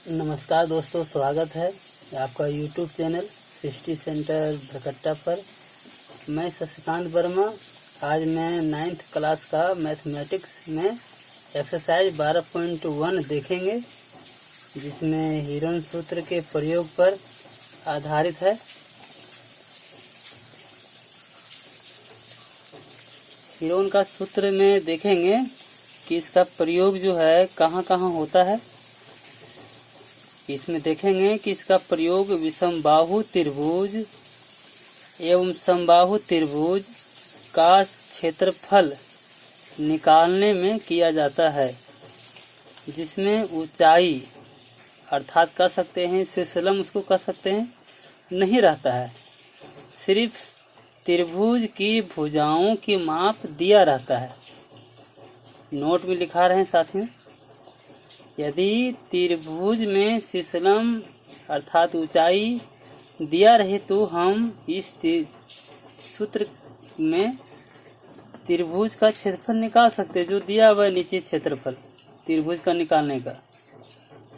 नमस्कार दोस्तों, स्वागत है आपका YouTube channel city centre Bharkatta पर। मैं शशिकांत वर्मा। आज मैं 9th क्लास का मैथमेटिक्स में एक्सरसाइज 12.1 देखेंगे, जिसमें हीरोन सूत्र के प्रयोग पर आधारित है। हीरोन का सूत्र में देखेंगे कि इसका प्रयोग जो है कहाँ कहाँ होता है। इसमें देखेंगे कि इसका प्रयोग विषमबाहु त्रिभुज एवं समबाहु त्रिभुज का क्षेत्रफल निकालने में किया जाता है, जिसमें ऊंचाई अर्थात कह सकते हैं शीर्षलम उसको कह सकते हैं नहीं रहता है, सिर्फ त्रिभुज की भुजाओं की माप दिया रहता है। नोट में लिखा रहे हैं साथियों, यदि त्रिभुज में शीर्षलम अर्थात ऊंचाई दिया रहे तो हम इस सूत्र में त्रिभुज का क्षेत्रफल निकाल सकते हैं, जो दिया हुआ है नीचे क्षेत्रफल त्रिभुज का निकालने का।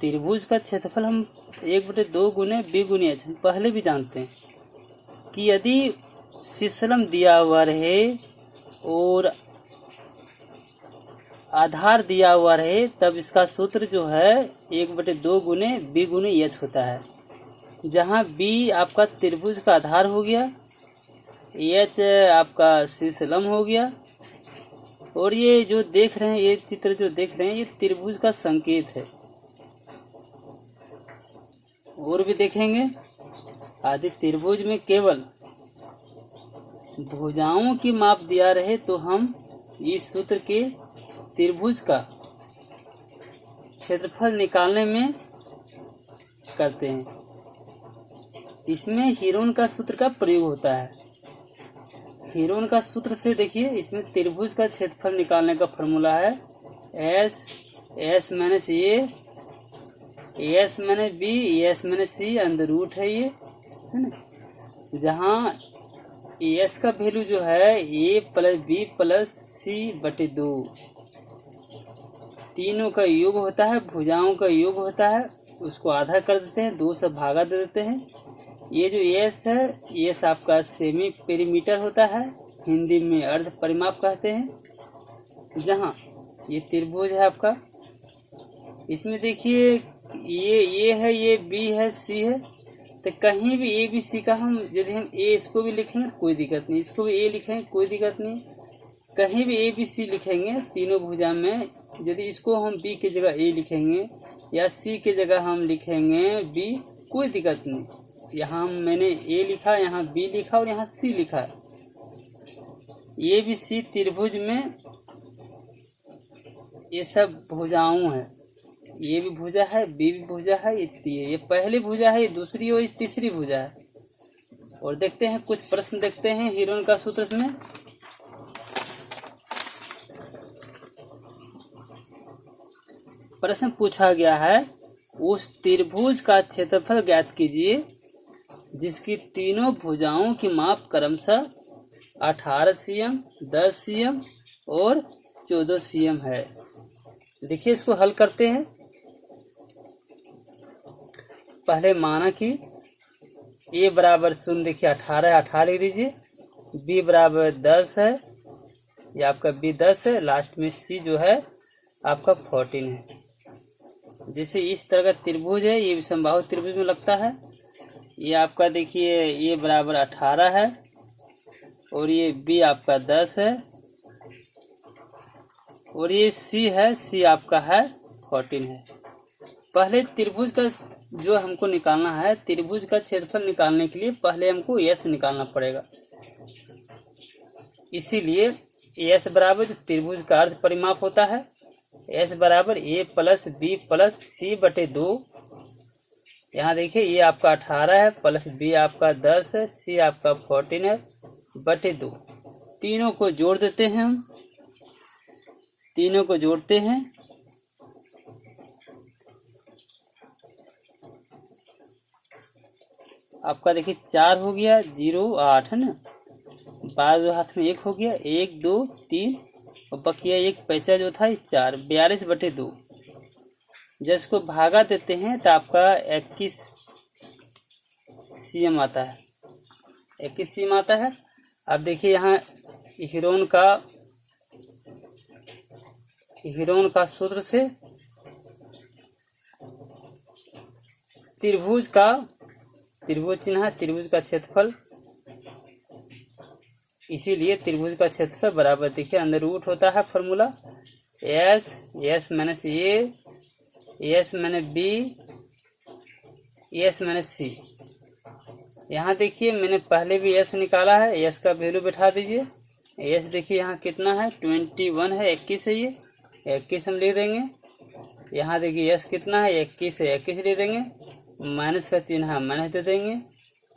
त्रिभुज का क्षेत्रफल हम 1/2 गुने b गुने h हम पहले भी जानते हैं कि यदि शीर्षलम दिया हुआ रहे और आधार दिया हुआ रहे तब इसका सूत्र जो है 1/2 गुने b गुने h होता है, जहाँ b आपका त्रिभुज का आधार हो गया, h आपका शीर्षलम हो गया, और ये जो देख रहे हैं ये चित्र जो देख रहे हैं ये त्रिभुज का संकेत है। और भी देखेंगे, आदि त्रिभुज में केवल भुजाओं की माप दिया रहे तो हम इस सूत्र के त्रिभुज का क्षेत्रफल निकालने में करते हैं। इसमें हीरोन का सूत्र का प्रयोग होता है। हीरोन का सूत्र से देखिए, इसमें त्रिभुज का क्षेत्रफल निकालने का फॉर्मूला है s minus a, s minus b, s minus c under root है, ये है ना। जहाँ s का वैल्यू जो है a plus b plus c बटे 2, तीनों का योग होता है, भुजाओं का योग होता है, उसको आधा कर देते हैं, 2 से भागा दे देते हैं। ये जो s है s आपका सेमी पेरीमीटर होता है, हिंदी में अर्ध परिमाप कहते हैं। जहाँ ये त्रिभुज है आपका, इसमें देखिए ये है, ये b है, c है, तो कहीं भी a b c का हम यदि हम a इसको भी लिखेंगे तो कोई दिक्कत नहीं, इसको भी a लिखेंगे कोई दिक्कत नहीं, कहीं भी a b c लिखेंगे तीनों भुजा में, यदि इसको हम b की जगह a लिखेंगे या c की जगह हम लिखेंगे b, कोई दिक्कत नहीं। यहाँ मैंने a लिखा, यहाँ b लिखा और यहाँ c लिखा। a b c त्रिभुज में ये सब भुजाओं है, ये भी भुजा है, b भी भुजा है, ये पहली भुजा है, ये दूसरी और ये तीसरी भुजा है। और देखते हैं कुछ प्रश्न देखते हैं हीरोन का सूत्र में। प्रश्न पूछा गया है, उस त्रिभुज का क्षेत्रफल ज्ञात कीजिए जिसकी तीनों भुजाओं की माप क्रमशः 18 cm, 10 cm और 14 cm है। देखिए इसको हल करते हैं। पहले माना कि a बराबर 0, देखिए 18 लिख दीजिए, b बराबर 10 है, ये आपका b 10 है, लास्ट में c जो है आपका 14 है। जैसे इस तरह का त्रिभुज है, ये विषमबाहु त्रिभुज में लगता है। ये आपका देखिए ये बराबर 18 है और ये b आपका 10 है और ये c है, c आपका है 14 है। पहले त्रिभुज का जो हमको निकालना है, त्रिभुज का क्षेत्रफल निकालने के लिए पहले हमको s निकालना पड़ेगा। इसीलिए s बराबर जो त्रिभुज का अर्ध परिमाप होता है, s बराबर a plus b plus c बटे 2। यहाँ देखिए ये आपका 18 है प्लस b आपका 10 है, c आपका 14 है बटे 2। तीनों को जोड़ देते हैं, हम तीनों को जोड़ते हैं। आपका देखिए 4 हो गया, 0 8 है ना, 12 हाथ में 1 हो गया, 1 2 3 और बकिया एक पैसा जो था 4, 42/2। जब इसको भागा देते हैं तो आपका 21 cm आता है, 21 cm आता है। अब देखिए यहाँ हीरोन का सूत्र से त्रिभुज चिन्ह है, त्रिभुज का क्षेत्रफल, इसीलिए त्रिभुज का क्षेत्रफल बराबर, देखिए अंदर रूट होता है formula S minus A, S minus B, S minus C. यहाँ देखिए मैंने पहले भी S निकाला है, S का वैल्यू बैठा दीजिए। S देखिए यहाँ कितना है 21 है, 21 है, ये 21 हम लिख देंगे। यहाँ देखिए S कितना है 21 है, 21 लिख देंगे। माइनस का चिन्ह है, माइनस दे देंगे।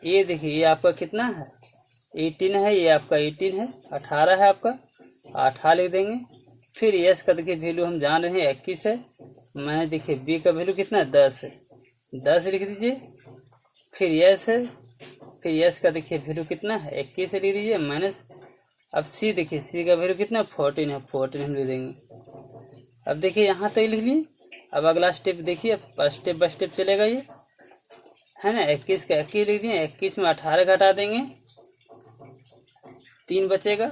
ये देखिए ये आपका कितना है 18 है, ये आपका 18 है, 18 है आपका, 18 लिख देंगे। फिर S का देखिए वैल्यू हम जान रहे हैं 21 है, मैंने देखिए B का वैल्यू कितना है 10 है, 10 लिख दीजिए। फिर S है, फिर S का देखिए वैल्यू कितना है 21 लिख दीजिए माइनस। अब C देखिए C का वैल्यू कितना 14 है, 14 हम लिख देंगे। अब देखिए यहाँ तक लिख लिए। अब अगला स्टेप देखिए, स्टेप बाय स्टेप चलेगा ये, है ना। 21 का 21 लिख दिए, 21 में 18 घटा देंगे, 3 बचेगा।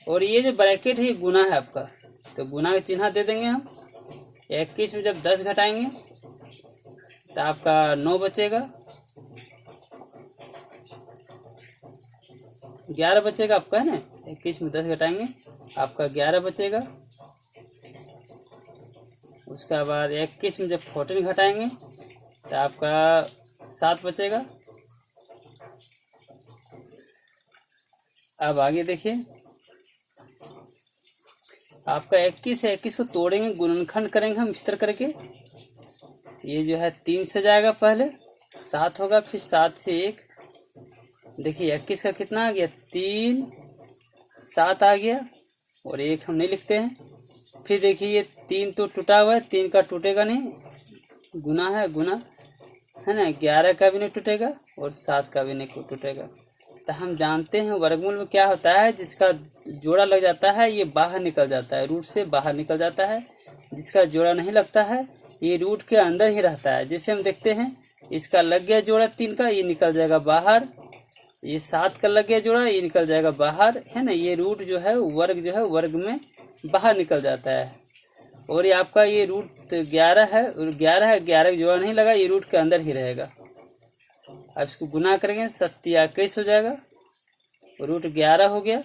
और ये जो ब्रैकेट है ये गुना है आपका, तो गुना का चिन्ह दे देंगे हम। 21 में जब 10 घटाएंगे तो आपका 9 बचेगा, 11 बचेगा आपका, है ना। 21 में 10 घटाएंगे आपका 11 बचेगा। उसका बाद 21 में जब 14 घटाएंगे तो आपका 7 बचेगा। अब आगे देखिए, आपका 21 है, 21 को तोड़ेंगे, गुणनखंड करेंगे हम इस तरह करके। ये जो है 3 से जाएगा, पहले 7 होगा, फिर 7 से 1। देखिए 21 का कितना आ गया 3, 7 आ गया, और 1 हम नहीं लिखते हैं। फिर देखिए ये 3 तो टूटा हुआ है, 3 का टूटेगा नहीं, गुना है, गुना है ना। 11 का भी नहीं टूटेगा और 7 का भी नहीं टूटेगा। तो हम जानते हैं वर्गमूल में क्या होता है, जिसका जोड़ा लग जाता है ये बाहर निकल जाता है, रूट से बाहर निकल जाता है। जिसका जोड़ा नहीं लगता है ये रूट के अंदर ही रहता है। जैसे हम देखते हैं इसका लग गया जोड़ा 3 का, ये निकल जाएगा बाहर। ये 7 का लग गया जोड़ा, ये निकल जाएगा बाहर, है ना। ये रूट जो है वर्ग जो है वर्ग में बाहर निकल जाता है। और ये आपका ये रूट 11 है, और 11 है, 11 का जोड़ा नहीं लगा, ये रूट के अंदर ही रहेगा। अब इसको गुना करेंगे 27 हो जाएगा, रूट 11 हो गया।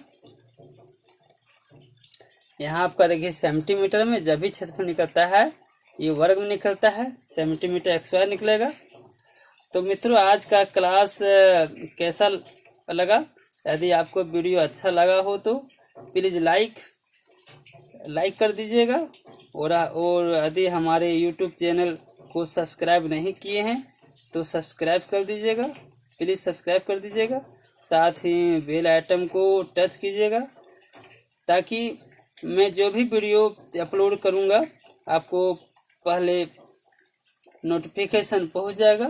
यहाँ आपका देखिए सेंटीमीटर में जब भी क्षेत्रफल निकलता है ये वर्ग में निकलता है, सेंटीमीटर x² निकलेगा। तो मित्रों आज का क्लास कैसा लगा? यदि आपको वीडियो अच्छा लगा हो तो प्लीज लाइक कर दीजिएगा, और यदि हमारे यूट्यूब चैनल को सब्सक्राइब नहीं किए हैं तो सब्सक्राइब कर दीजिएगा, प्लीज सब्सक्राइब कर दीजिएगा। साथ ही बेल आइटम को टच कीजिएगा, ताकि मैं जो भी वीडियो अपलोड करूंगा आपको पहले नोटिफिकेशन पहुंच जाएगा।